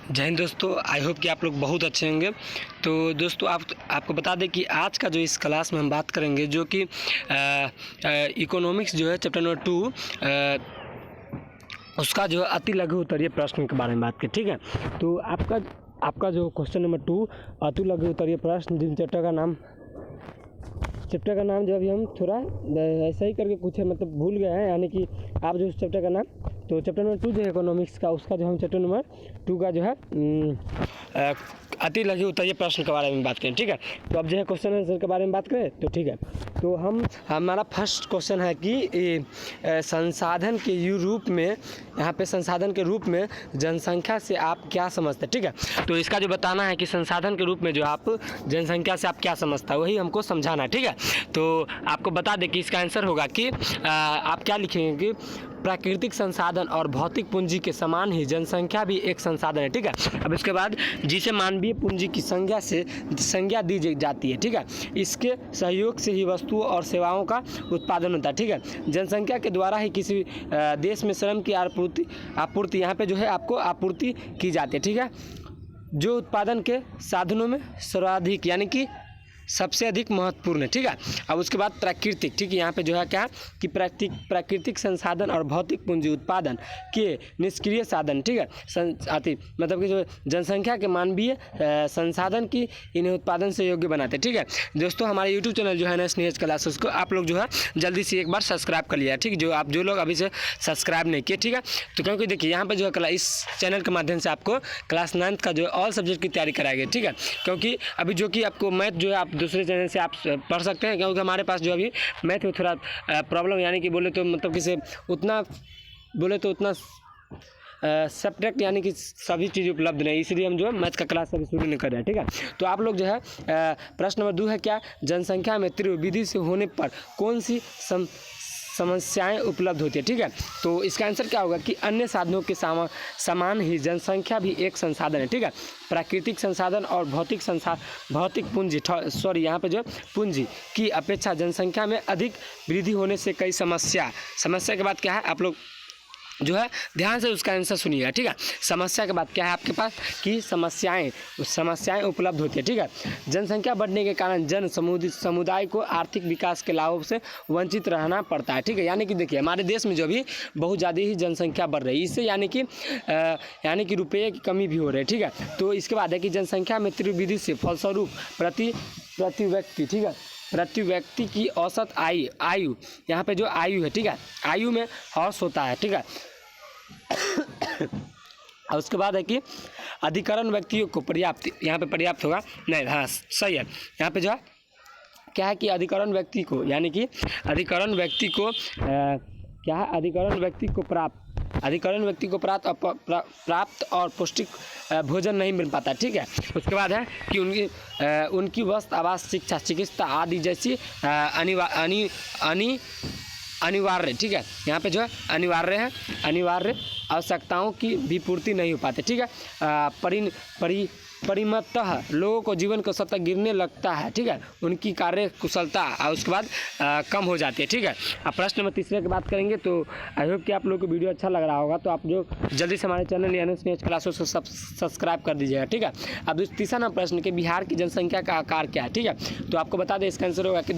जय हिंद दोस्तों, I hope कि आप लोग बहुत अच्छे होंगे। तो दोस्तों आपको बता दें कि आज का जो इस क्लास में हम बात करेंगे जो कि इकोनॉमिक्स जो है चैप्टर नंबर 2 उसका जो अति लघु उत्तरीय प्रश्न के बारे में बात करें। ठीक है, तो आपका जो क्वेश्चन नंबर 2 अति लघु उत्तरीय प्रश्न, जिन चैप्टर का नाम जो अभी हम थोड़ा ऐसा ही करके कुछ है मतलब भूल गए हैं, यानी कि आप जो चैप्टर का नाम, तो चैप्टर नंबर 2 जो है इकोनॉमिक्स का, उसका जो हम चैप्टर नंबर 2 का जो है अति लघु उत्तरीय प्रश्न के बारे में बात करें। ठीक है, तो अब जो है क्वेश्चन आंसर के बारे में बात करें तो ठीक है, तो हमारा फर्स्ट क्वेश्चन है कि संसाधन के रूप में, यहाँ पे संसाधन के रूप में जनसंख्या से आप क्या समझते हैं। ठीक है, तो इसका जो बताना है कि संसाधन के रूप में जो आप जनसंख्या से आप क्या समझता है, वही हमको समझाना है। ठीक है, तो आपको बता दें कि इसका आंसर होगा कि आप क्या लिखेंगे कि प्राकृतिक संसाधन और भौतिक पूंजी के समान ही जनसंख्या भी एक संसाधन है। ठीक है, अब इसके बाद जिसे मानवीय पूंजी की संज्ञा दी जाती है। ठीक है, इसके सहयोग से ही वस्तुओं और सेवाओं का उत्पादन होता है। ठीक है, जनसंख्या के द्वारा ही किसी देश में श्रम की आपूर्ति यहाँ पे जो है आपको आपूर्ति की जाती है। ठीक है, जो उत्पादन के साधनों में सर्वाधिक यानी कि सबसे अधिक महत्वपूर्ण है। ठीक है, अब उसके बाद प्राकृतिक, ठीक है, यहाँ पे जो है क्या कि प्राकृतिक संसाधन और भौतिक पूंजी उत्पादन के निष्क्रिय साधन। ठीक है, मतलब कि जो जनसंख्या के मानवीय संसाधन की इन्हें उत्पादन से योग्य बनाते हैं। ठीक है दोस्तों, हमारे यूट्यूब चैनल जो है ना स्नेह क्लासेस को आप लोग जो है जल्दी से एक बार सब्सक्राइब कर लिया। ठीक है, जो लोग अभी से सब्सक्राइब नहीं किए। ठीक है, तो क्योंकि देखिए यहाँ पर जो है इस चैनल के माध्यम से आपको क्लास 9 का जो है ऑल सब्जेक्ट की तैयारी कराएगी। ठीक है, क्योंकि अभी जो कि आपको मैथ जो है आप दूसरे चैनल से आप पढ़ सकते हैं, क्योंकि हमारे पास जो अभी मैथ में थोड़ा प्रॉब्लम, यानी कि बोले तो मतलब किसे उतना सब्जेक्ट यानी कि सभी चीज़ उपलब्ध नहीं, इसलिए हम जो है मैथ का क्लास अभी शुरू नहीं कर रहे हैं। ठीक है, तो आप लोग जो है प्रश्न नंबर 2 है क्या जनसंख्या में तीव्र विधि से होने पर कौन सी समस्याएं उपलब्ध होती है। ठीक है, तो इसका आंसर क्या होगा कि अन्य साधनों के समान ही जनसंख्या भी एक संसाधन है। ठीक है, प्राकृतिक संसाधन और भौतिक पूंजी यहाँ पे जो पूंजी की अपेक्षा जनसंख्या में अधिक वृद्धि होने से कई समस्या के बाद क्या है, आप लोग जो है ध्यान से उसका आंसर सुनिएगा। ठीक है, समस्या के बाद क्या है आपके पास कि समस्याएं उपलब्ध होती है। ठीक है, जनसंख्या बढ़ने के कारण समुदाय को आर्थिक विकास के लाभों से वंचित रहना पड़ता है। ठीक है, यानी कि देखिए हमारे देश में जो भी बहुत ज़्यादा ही जनसंख्या बढ़ रही है, इससे यानी कि रुपये की कमी भी हो रही है। ठीक है, तो इसके बाद है कि जनसंख्या में तीव्र वृद्धि से फलस्वरूप प्रति व्यक्ति, ठीक है, प्रति व्यक्ति की औसत आयु यहाँ पे जो आयु है, ठीक है, आयु में ह्रास होता है। ठीक है, और उसके बाद है कि अधिकरण व्यक्तियों को पर्याप्त, यहाँ पे पर्याप्त होगा नहीं, हाँ सही है, यहाँ पे जो है क्या है कि अधिकरण व्यक्ति को यानी कि अधिकरण व्यक्ति को क्या है, अधिकरण व्यक्ति को प्राप्त और पौष्टिक भोजन नहीं मिल पाता। ठीक है, उसके बाद है कि उनकी वस्त्र, आवास, शिक्षा, चिकित्सा आदि जैसी अनिवार्य, ठीक है, यहाँ पे जो है अनिवार्य आवश्यकताओं की भी पूर्ति नहीं हो पाती। ठीक है, परिमतः लोगों को जीवन का स्तर गिरने लगता है। ठीक है, उनकी कार्य कुशलता और उसके बाद कम हो जाती है। ठीक है, अब प्रश्न नंबर 3 की बात करेंगे, तो आई होप कि आप लोगों को वीडियो अच्छा लग रहा होगा, तो आप जो जल्दी से हमारे चैनल यानी स्नेह क्लासेस को सब्सक्राइब कर दीजिएगा। ठीक है, अब तीसरा नंबर प्रश्न कि बिहार की जनसंख्या का आकार क्या है। ठीक है, तो आपको बता दें इसका आंसर होगा कि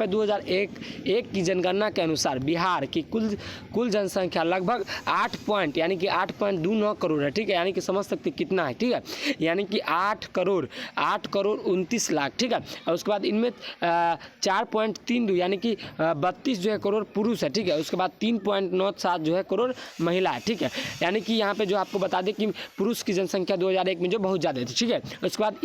2001 की जनगणना के अनुसार बिहार की कुल जनसंख्या लगभग 8.29 करोड़ है। ठीक है, यानी कि समझ सकते कितना है। ठीक है, यानी कि 8 करोड़ 29 लाख। ठीक है, और उसके बाद इनमें 4.32 यानी कि 32 जो है करोड़ पुरुष है। ठीक है, उसके बाद 3.97 जो है करोड़ महिला है। ठीक है, यानी कि यहाँ पे जो आपको बता दें कि पुरुष की जनसंख्या 2001 में जो बहुत ज़्यादा थी। ठीक है, उसके बाद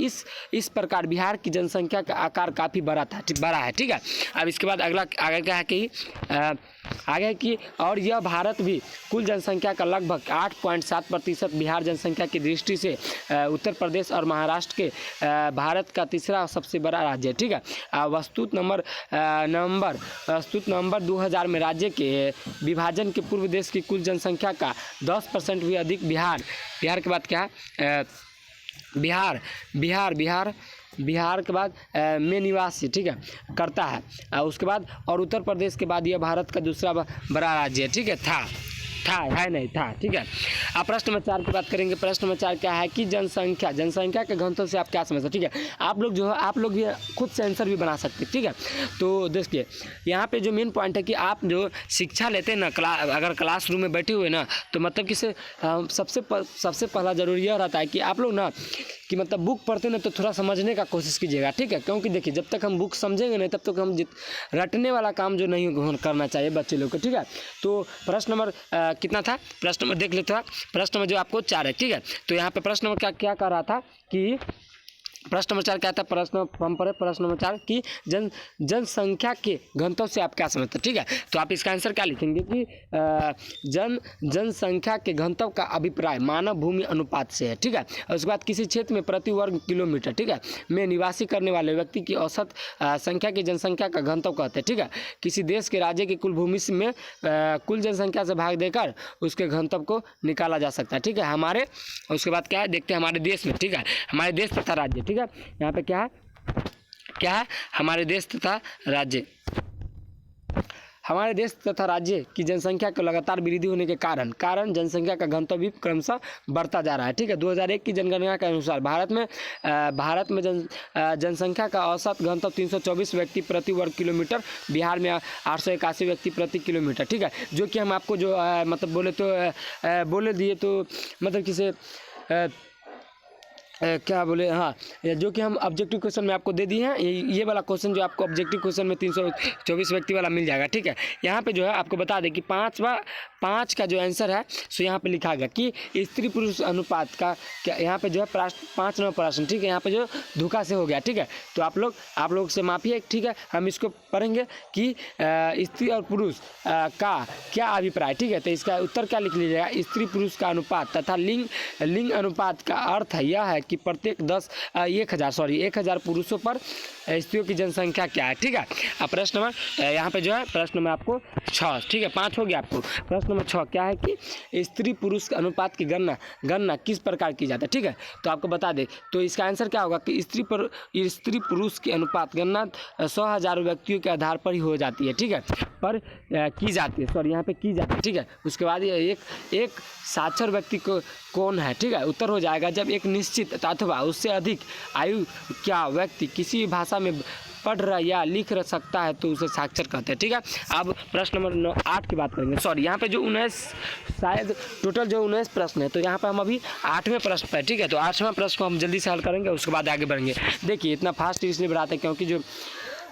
इस प्रकार बिहार की जनसंख्या का आकार काफ़ी बड़ा है। ठीक है, अब इसके बाद आगे क्या है कि आगे की और यह भारत भी कुल जनसंख्या का लगभग 8.7% बिहार जनसंख्या की दृष्टि से उत्तर प्रदेश और महाराष्ट्र के भारत का तीसरा सबसे बड़ा राज्य है। ठीक है, वस्तुत नवंबर 2000 में राज्य के विभाजन के पूर्व देश की कुल जनसंख्या का 10% भी अधिक बिहार के बाद क्या है बिहार के बाद में निवासी, ठीक है, करता है। उसके बाद और उत्तर प्रदेश के बाद यह भारत का दूसरा बड़ा राज्य है। ठीक है, था। है नहीं था, ठीक है। अब प्रश्न नंबर 4 की बात करेंगे। प्रश्न नंबर 4 क्या है कि जनसंख्या के घनत्व से आप क्या समझते हो, ठीक है। आप लोग जो है आप लोग ये खुद से आंसर भी बना सकते हैं, ठीक है। तो देखिए यहाँ पे जो मेन पॉइंट है कि आप जो शिक्षा लेते हैं ना, अगर क्लासरूम में बैठे हुए ना, तो मतलब कि सबसे पहला ज़रूरी यह रहता है कि आप लोग ना कि मतलब बुक पढ़ते ना तो थोड़ा समझने का कोशिश कीजिएगा, ठीक है। क्योंकि देखिए जब तक हम बुक समझेंगे नहीं तब तक हम रटने वाला काम जो नहीं करना चाहिए बच्चे लोग को, ठीक है। तो प्रश्न नंबर कितना था, प्रश्न नंबर देख लेते हैं। प्रश्न नंबर जो आपको 4 है, ठीक है। तो यहाँ पे प्रश्न नंबर क्या कह रहा था कि प्रश्न नंबर 4 क्या था, प्रश्न नंबर 4 कि जनसंख्या के घनत्व से आप क्या समझते हैं, ठीक है। तो आप इसका आंसर क्या लिखेंगे कि जनसंख्या के घनत्व का अभिप्राय मानव भूमि अनुपात से है, ठीक है। और उसके बाद किसी क्षेत्र में प्रति वर्ग किलोमीटर, ठीक है, में निवासी करने वाले व्यक्ति की औसत संख्या की जनसंख्या का घनत्व कहते हैं, ठीक है। किसी देश के राज्य की कुल भूमि में कुल जनसंख्या से भाग देकर उसके घनत्व को निकाला जा सकता है, ठीक है। उसके बाद क्या है देखते हैं हमारे देश में, ठीक है, हमारे देश तथा राज्य, ठीक है। यहाँ पे क्या है हमारे देश तथा राज्य की जनसंख्या को लगातार वृद्धि होने के कारण जनसंख्या का घनत्व भी क्रमशः बढ़ता जा रहा है, ठीक है। 2001 की जनगणना के अनुसार भारत में जनसंख्या का औसत घनत्व 324 व्यक्ति प्रति वर्ग किलोमीटर, बिहार में 881 व्यक्ति प्रति किलोमीटर, ठीक है। जो कि हम आपको जो मतलब बोले दिए तो मतलब किसे क्या बोले, हाँ, जो कि हम ऑब्जेक्टिव क्वेश्चन में आपको दे दिए हैं। ये वाला क्वेश्चन जो आपको ऑब्जेक्टिव क्वेश्चन में 324 व्यक्ति वाला मिल जाएगा, ठीक है। यहाँ पे जो है आपको बता दें कि 5 का जो आंसर है सो यहाँ पे लिखा गया कि स्त्री पुरुष अनुपात का क्या, यहाँ पे जो है 5 नंबर प्रश्न, ठीक है। यहाँ पे जो धोखा से हो गया, ठीक है। तो आप लोग से माफी है, ठीक है। हम इसको पढ़ेंगे कि स्त्री और पुरुष का क्या अभिप्राय, ठीक है। तो इसका उत्तर क्या लिख लीजिएगा, स्त्री पुरुष का अनुपात तथा लिंग अनुपात का अर्थ यह है कि प्रत्येक 1000 पुरुषों पर स्त्रियों की जनसंख्या क्या है, ठीक है। अब प्रश्न नंबर यहाँ पे जो है प्रश्न नंबर आपको 6, ठीक है, 5 हो गया आपको। प्रश्न नंबर 6 क्या है कि स्त्री पुरुष अनुपात की गणना किस प्रकार की जाती है, ठीक है। तो आपको बता दें तो इसका आंसर क्या होगा कि स्त्री पुरुष की अनुपात गणना 100,000 व्यक्तियों के आधार पर ही हो जाती है, ठीक है, पर की जाती है, सॉरी यहाँ पे की जाती है, ठीक है। उसके बाद ये एक साक्षर व्यक्ति को कौन है, ठीक है। उत्तर हो जाएगा जब एक निश्चित अथवा उससे अधिक आयु क्या व्यक्ति किसी भाषा में पढ़ रहा या लिख सकता है तो उसे साक्षर कहते हैं, ठीक है। अब प्रश्न नंबर 8 की बात करेंगे। सॉरी यहाँ पे जो 19 शायद टोटल जो 19 प्रश्न है, तो यहाँ पे हम अभी 8वें प्रश्न पर, ठीक है। तो 8वां प्रश्न को हम जल्दी से हल करेंगे, उसके बाद आगे बढ़ेंगे। देखिए इतना फास्ट इसलिए बढ़ाते हैं क्योंकि जो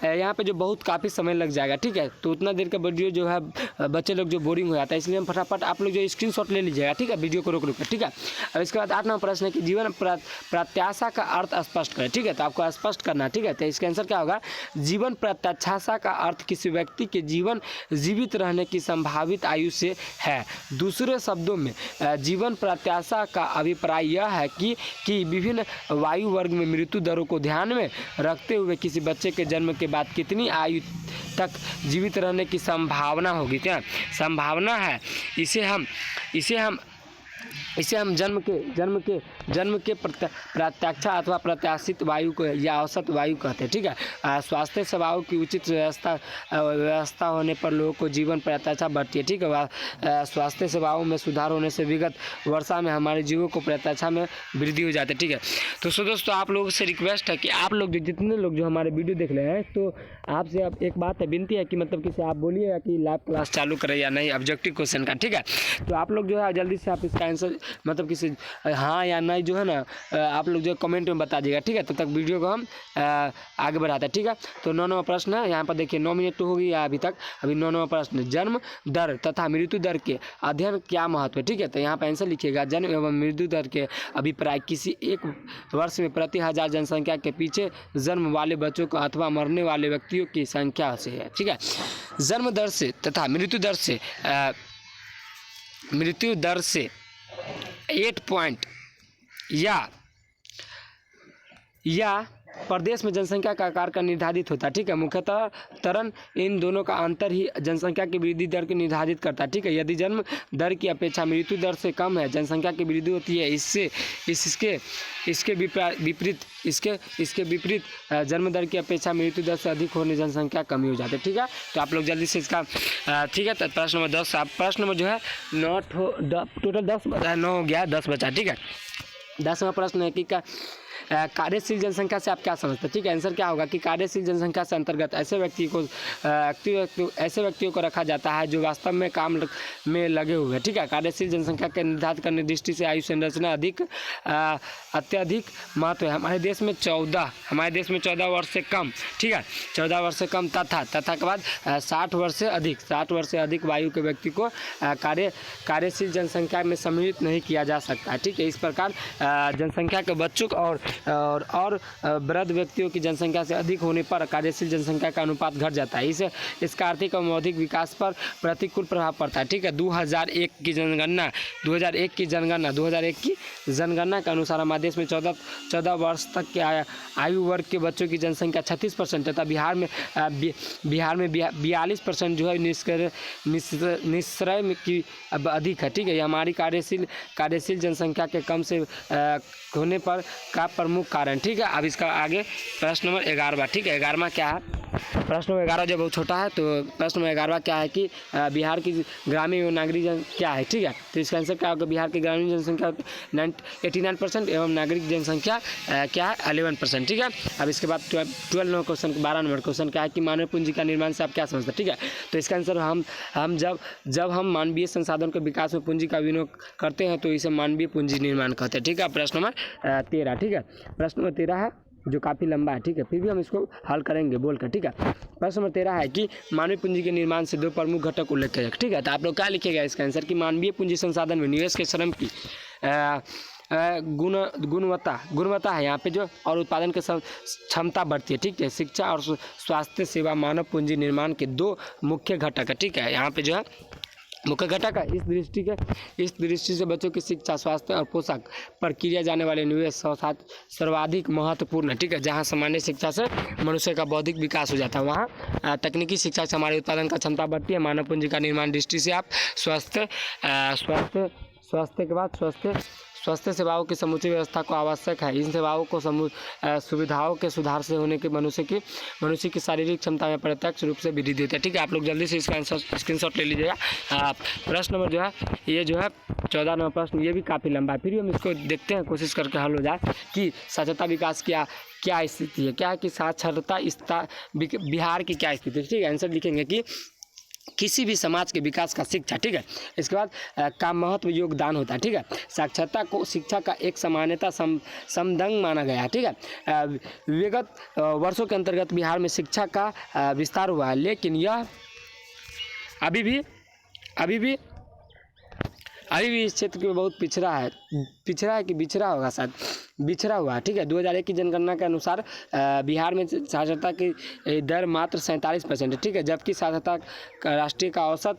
यहाँ पे जो बहुत काफ़ी समय लग जाएगा, ठीक है। तो उतना देर का वीडियो जो है बच्चे लोग जो बोरिंग हो जाता है, इसलिए हम फटाफट आप लोग जो स्क्रीनशॉट ले लीजिएगा, ठीक है, वीडियो को रोक कर, ठीक है। अब इसके बाद 8वां प्रश्न है कि जीवन प्रत्याशा का अर्थ स्पष्ट करें, ठीक है। तो आपको स्पष्ट करना है, ठीक है। तो इसका आंसर क्या होगा, जीवन प्रत्याशा का अर्थ किसी व्यक्ति के जीवित रहने की संभावित आयु से है। दूसरे शब्दों में जीवन प्रत्याशा का अभिप्राय यह है कि विभिन्न वायु वर्ग में मृत्यु दरों को ध्यान में रखते हुए किसी बच्चे के जन्म के बाद कितनी आयु तक जीवित रहने की संभावना होगी, क्या संभावना है, इसे हम जन्म के प्रत्याशा अथवा प्रत्याशित वायु को या औसत वायु कहते हैं, ठीक है। स्वास्थ्य सेवाओं की उचित व्यवस्था होने पर लोगों को जीवन प्रत्याशा बढ़ती है, ठीक है। स्वास्थ्य सेवाओं में सुधार होने से विगत वर्षा में हमारे जीवों को प्रत्याशा में वृद्धि हो जाती है, ठीक है। तो दोस्तों आप लोगों से रिक्वेस्ट है कि आप लोग जितने लोग जो हमारे वीडियो देख रहे हैं, तो आपसे अब एक बात है, विनती है कि मतलब किसी आप बोलिएगा कि लाइव क्लास चालू करें या नहीं ऑब्जेक्टिव क्वेश्चन का, ठीक है। तो आप लोग जो है जल्दी से आप इसका आंसर मतलब किसी हाँ या नहीं जो है ना आप लोग जो कमेंट में बता दीजिएगा, ठीक है। तब तक वीडियो को हम आगे बढ़ाते हैं, ठीक है। तो 9वां प्रश्न है, यहाँ पर देखिए 9 मिनट तो हो गई अभी तक। अभी 9वां प्रश्न, जन्म दर तथा मृत्यु दर के अध्ययन क्या महत्व है, ठीक है। तो यहाँ पर आंसर लिखिएगा, जन्म एवं मृत्यु दर के अभिप्राय किसी एक वर्ष में प्रति 1000 जनसंख्या के पीछे जन्म वाले बच्चों को अथवा मरने वाले व्यक्तियों की संख्या से है, ठीक है। जन्म दर से तथा मृत्यु दर से 8 पॉइंट या प्रदेश में जनसंख्या का आकार का निर्धारित होता है, ठीक है। मुख्यतः तरन इन दोनों का अंतर ही जनसंख्या की वृद्धि दर को निर्धारित करता है, ठीक है। यदि जन्म दर की अपेक्षा मृत्यु दर से कम है जनसंख्या की वृद्धि होती है। इसके विपरीत जन्म दर की अपेक्षा मृत्यु दर से अधिक होने जनसंख्या कमी हो जाती है, ठीक है। तो आप लोग जल्दी से इसका ठीक है। तो प्रश्न नंबर 10 आप प्रश्न नंबर जो है टोटल 10 9 हो गया, 10 बचा, ठीक है। 10वां प्रश्न है कि कार्यशील जनसंख्या से आप क्या समझते हैं, ठीक है। आंसर क्या होगा कि कार्यशील जनसंख्या से अंतर्गत ऐसे व्यक्तियों को रखा जाता है जो वास्तव में काम में लगे हुए हैं, ठीक है। कार्यशील जनसंख्या के निर्धारित करने की दृष्टि से आयु संरचना अत्यधिक महत्व है। हमारे देश में 14 वर्ष से कम, ठीक है, 14 वर्ष से कम तथा के बाद 60 वर्ष से अधिक वायु के व्यक्ति को कार्यशील जनसंख्या में सम्मिलित नहीं किया जा सकता है, ठीक है। इस प्रकार जनसंख्या के बच्चों और वृद्ध व्यक्तियों की जनसंख्या से अधिक होने पर कार्यशील जनसंख्या का अनुपात घट जाता है। इसका आर्थिक और मौद्रिक विकास पर प्रतिकूल प्रभाव पड़ता है, ठीक है। 2001 की जनगणना के अनुसार हमारे देश में 14 वर्ष तक के आयु वर्ग के बच्चों की जनसंख्या 36% तथा बिहार में 42% जो है निःश्रय की अब अधिक है, ठीक है। ये हमारी कार्यशील जनसंख्या के कम से होने पर का प्रमुख कारण, ठीक है। अब इसका आगे प्रश्न नंबर 11, ठीक है। 11वां क्या है, प्रश्न नंबर 11 जो बहुत छोटा है, तो प्रश्न नंबर 11वां क्या है कि बिहार की ग्रामीण एवं नागरिक क्या है, ठीक है। तो इसका आंसर क्या होगा, बिहार की ग्रामीण जनसंख्या 89% एवं नागरिक जनसंख्या क्या है 11%, ठीक है। अब इसके बाद 12 नंबर क्वेश्चन 12 नंबर क्वेश्चन क्या है कि मानव पूंजी का निर्माण से आप क्या समझते हैं, ठीक है। तो इसका आंसर हम जब हम मानवीय संसाधन के विकास में पूंजी का विनियोग करते हैं तो इसे मानवीय पूंजी निर्माण कहते हैं, ठीक है। प्रश्न नंबर 13, ठीक है। प्रश्न नंबर 13 है जो काफ़ी लंबा है, ठीक है, फिर भी हम इसको हल करेंगे बोलकर, ठीक है। प्रश्न नंबर 13 है कि मानवीय पूंजी के निर्माण से 2 प्रमुख घटक उल्लेख करें, ठीक है। तो आप लोग क्या लिखेगा इसका आंसर कि मानवीय पूंजी संसाधन में निवेश के श्रम की गुणवत्ता है यहाँ पे जो और उत्पादन की क्षमता बढ़ती है, ठीक है। शिक्षा और स्वास्थ्य सेवा मानव पूंजी निर्माण के 2 मुख्य घटक है, ठीक है। यहाँ पे जो है मुख्य घटक है। इस दृष्टि से बच्चों की शिक्षा, स्वास्थ्य और पोषक पर किया जाने वाले निवेश सर्वाधिक महत्वपूर्ण है, ठीक है। जहाँ सामान्य शिक्षा से मनुष्य का बौद्धिक विकास हो जाता है, वहाँ तकनीकी शिक्षा से हमारे उत्पादन का क्षमता बढ़ती है। मानव पूंजी का निर्माण दृष्टि से आप स्वास्थ्य के बाद स्वास्थ्य सेवाओं की समुचित व्यवस्था को आवश्यक है। इन सेवाओं को सुविधाओं के सुधार से होने के मनुष्य की शारीरिक क्षमता में प्रत्यक्ष रूप से वृद्धि देते हैं, ठीक है। आप लोग जल्दी से इसका आंसर स्क्रीनशॉट ले लीजिएगा। प्रश्न नंबर जो है ये जो है 14 नंबर प्रश्न, ये भी काफ़ी लंबा है, फिर भी हम इसको देखते हैं, कोशिश करके हल हो जाए कि साक्षरता विकास क्या स्थिति है, क्या है कि साक्षरता बिहार की क्या स्थिति है, ठीक है। आंसर लिखेंगे कि किसी भी समाज के विकास का शिक्षा, ठीक है। इसके बाद का महत्व योगदान होता है, ठीक है। साक्षरता को शिक्षा का एक सामान्यता समदंग माना गया है, ठीक है। विगत वर्षों के अंतर्गत बिहार में शिक्षा का विस्तार हुआ है, लेकिन यह अभी भी इस क्षेत्र में बहुत पिछड़ा है कि बिछड़ा होगा, शायद बिछड़ा हुआ है, ठीक है। 2001 की जनगणना के अनुसार बिहार में साक्षरता की दर मात्र 47% है, ठीक है। जबकि साक्षरता राष्ट्रीय का औसत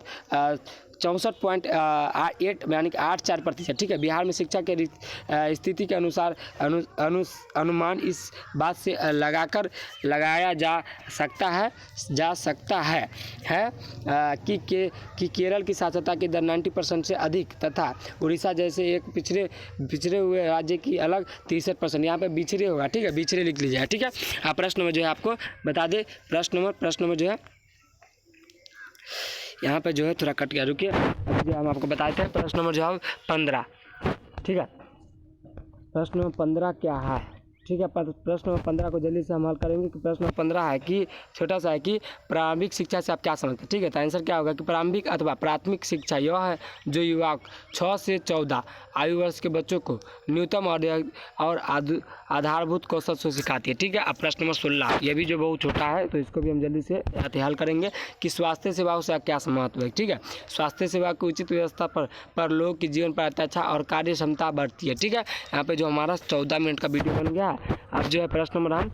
64.8 यानी कि 84%, ठीक है। बिहार में शिक्षा के स्थिति के अनुसार अनुमान इस बात से लगाया जा सकता है कि केरल की साक्षरता की दर 90% से अधिक तथा उड़ीसा जैसे एक पिछड़े हुए राज्य की अलग 63%, यहाँ पे बिछड़े होगा, ठीक है, बिछड़े लिख लीजिएगा, ठीक है। प्रश्न में जो है आपको बता दें, प्रश्न में जो है यहाँ पे जो है थोड़ा कट गया, रुकिए, जो हम आपको बताते हैं। प्रश्न नंबर जो है 15, ठीक है। प्रश्न नंबर 15 क्या है, ठीक है। प्रश्न नंबर 15 को जल्दी से हम हल करेंगे कि प्रश्न नंबर 15 है कि छोटा सा है कि प्रारंभिक शिक्षा से आप क्या समझते हैं, ठीक है। तो आंसर क्या होगा कि प्रारंभिक अथवा प्राथमिक शिक्षा यह है जो युवा 6 से 14 आयु वर्ष के बच्चों को न्यूनतम और आधारभूत कौशल से सिखाती है, ठीक है। अब प्रश्न नंबर 16, ये भी जो बहुत छोटा है, तो इसको भी हम जल्दी से हल करेंगे कि स्वास्थ्य सेवाओं से क्या महत्व है, ठीक है। स्वास्थ्य सेवा की उचित व्यवस्था पर लोगों की जीवन पर अत्याचार और कार्य क्षमता बढ़ती है, ठीक है। यहाँ पे जो हमारा 14 मिनट का वीडियो बन गया, अब जो है प्रश्न नंबर हम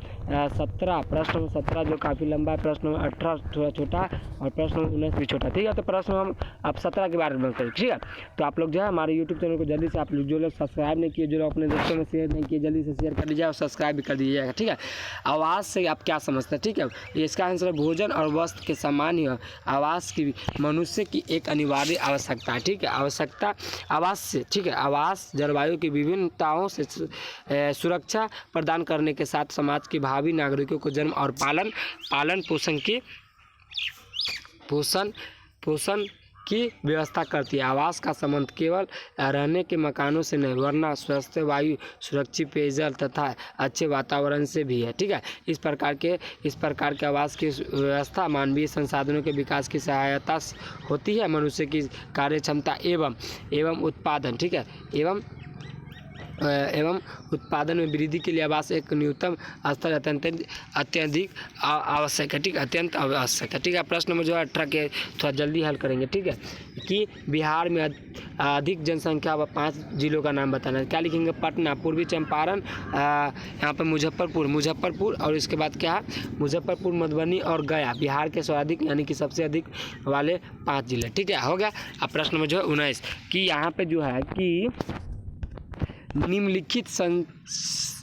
17, प्रश्न नंबर 17 जो काफ़ी लंबा है, प्रश्न नंबर 18 थोड़ा छोटा और प्रश्न नंबर 19 भी छोटा, ठीक है। तो प्रश्न हम अब 17 के बारे में बात करें, ठीक है। तो आप लोग जो है हमारे यूट्यूब चैनल को जल्दी से, आप लोग जो लोग सब्सक्राइब नहीं किए, जो लोग अपने दोस्तों में शेयर नहीं किए, जल्दी से शेयर कर दीजिए और सब्सक्राइब भी कर दीजिएगा, ठीक है। आवाज़ से आप क्या समझते हैं, ठीक है। इसका आंसर है भोजन और वस्त्र के समान ही आवाज़ की मनुष्य की एक अनिवार्य आवश्यकता है, ठीक है। आवश्यकता आवाज़ से, ठीक है। आवाज़ जलवायु की विभिन्नताओं से सुरक्षा प्रदान करने के साथ समाज के भावी नागरिकों को जन्म और पालन पोषण की व्यवस्था करती है। आवास का संबंध केवल रहने के मकानों से नहीं, वरना स्वस्थ वायु, सुरक्षित पेयजल तथा अच्छे वातावरण से भी है, ठीक है। इस प्रकार के आवास की व्यवस्था मानवीय संसाधनों के विकास की सहायता होती है। मनुष्य की कार्य क्षमता एवं उत्पादन, ठीक है, एवं उत्पादन में वृद्धि के लिए आवास एक न्यूनतम स्तर अत्यधिक आवश्यक है, ठीक है, अत्यंत आवश्यक है, ठीक है। प्रश्न नंबर जो है 18 के थोड़ा जल्दी हल करेंगे, ठीक है। कि बिहार में अधिक जनसंख्या व 5 जिलों का नाम बताना है। क्या लिखेंगे? पटना, पूर्वी चंपारण, यहाँ पर मुजफ्फरपुर और इसके बाद क्या है? मुजफ्फरपुर, मधुबनी और गया बिहार के सर्वाधिक यानी कि सबसे अधिक वाले 5 जिले, ठीक है, हो गया। अब प्रश्न नंबर जो है 19 कि यहाँ पे जो है कि निम्नलिखित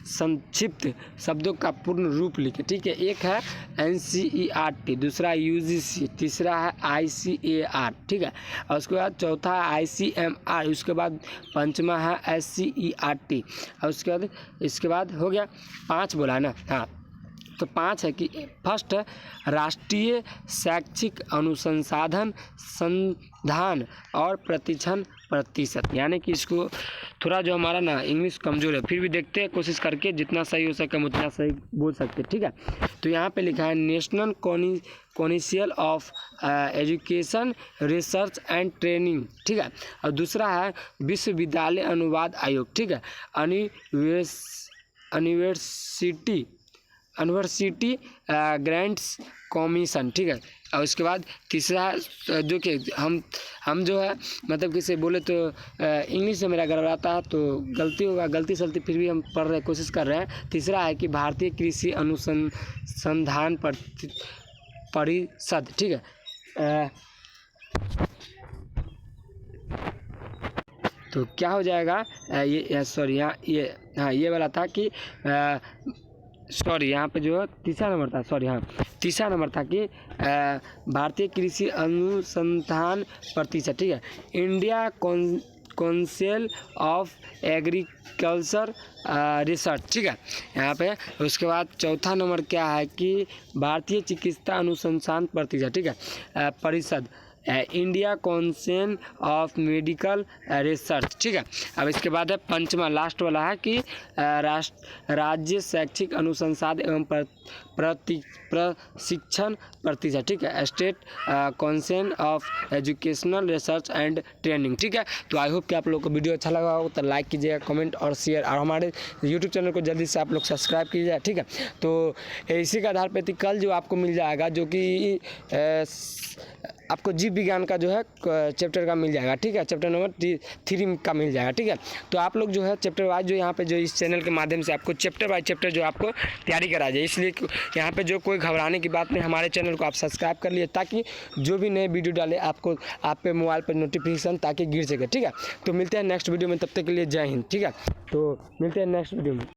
संक्षिप्त शब्दों का पूर्ण रूप लिखे, ठीक है। एक है NCERT, दूसरा UGC, तीसरा है ICAR, ठीक है, और उसके बाद चौथा है ICMR, उसके बाद पंचमा है SCERT, और इसके बाद हो गया 5 बोला है ना, हाँ। तो 5 है कि फर्स्ट है राष्ट्रीय शैक्षिक अनुसंधान संधान और प्रतिशत, यानी कि इसको थोड़ा जो हमारा ना इंग्लिश कमज़ोर है, फिर भी देखते हैं कोशिश करके, जितना सही हो सके हम उतना सही बोल सकते हैं, ठीक है। तो यहाँ पे लिखा है national council of education research and training, ठीक है, और दूसरा है विश्वविद्यालय अनुवाद आयोग, ठीक है, यूनिवर्सिटी ग्रांट्स कमीशन, ठीक है, और उसके बाद तीसरा जो कि हम जो है मतलब किसे बोले तो इंग्लिश में मेरा गड़बड़ाता है तो गलती होगा, गलती सलती फिर भी हम पढ़ रहे कोशिश कर रहे हैं। तीसरा है कि भारतीय कृषि अनुसंधान परिषद, ठीक है। तो क्या हो जाएगा ये सॉरी यहाँ ये हाँ ये वाला था कि सॉरी यहाँ पे जो है तीसरा नंबर था, सॉरी हाँ तीसरा नंबर था कि भारतीय कृषि अनुसंधान प्रतिशत, ठीक है। India council of agriculture research, ठीक है, यहाँ पे। उसके बाद चौथा नंबर क्या है कि भारतीय चिकित्सा अनुसंधान प्रतिशत, ठीक है, परिषद, India council of medical research, ठीक है। अब इसके बाद है पंचमा लास्ट वाला है कि राज्य शैक्षिक अनुसंधान एवं प्रशिक्षण प्रतिशत, ठीक है, state council of educational research and training, ठीक है। तो आई होप कि आप लोग को वीडियो अच्छा लगा हो तो लाइक कीजिएगा, कमेंट और शेयर, और हमारे यूट्यूब चैनल को जल्दी से आप लोग सब्सक्राइब कीजिएगा, ठीक है। तो इसी के आधार पर कल जो आपको मिल जाएगा जो कि आपको जीव विज्ञान का जो है चैप्टर का मिल जाएगा, ठीक है, चैप्टर नंबर 3 का मिल जाएगा, ठीक है। तो आप लोग जो है चैप्टर वाइज जो यहाँ पे जो इस चैनल के माध्यम से आपको चैप्टर बाय चैप्टर जो आपको तैयारी करा जाए, इसलिए यहाँ पे जो कोई घबराने की बात नहीं, हमारे चैनल को आप सब्सक्राइब कर लिए ताकि जो भी नए वीडियो डाले आपको आप पे मोबाइल पर नोटिफिकेशन ताकि गिर सके, ठीक है। तो मिलते हैं नेक्स्ट वीडियो में, तब तक के लिए जय हिंद, ठीक है। तो मिलते हैं नेक्स्ट वीडियो में।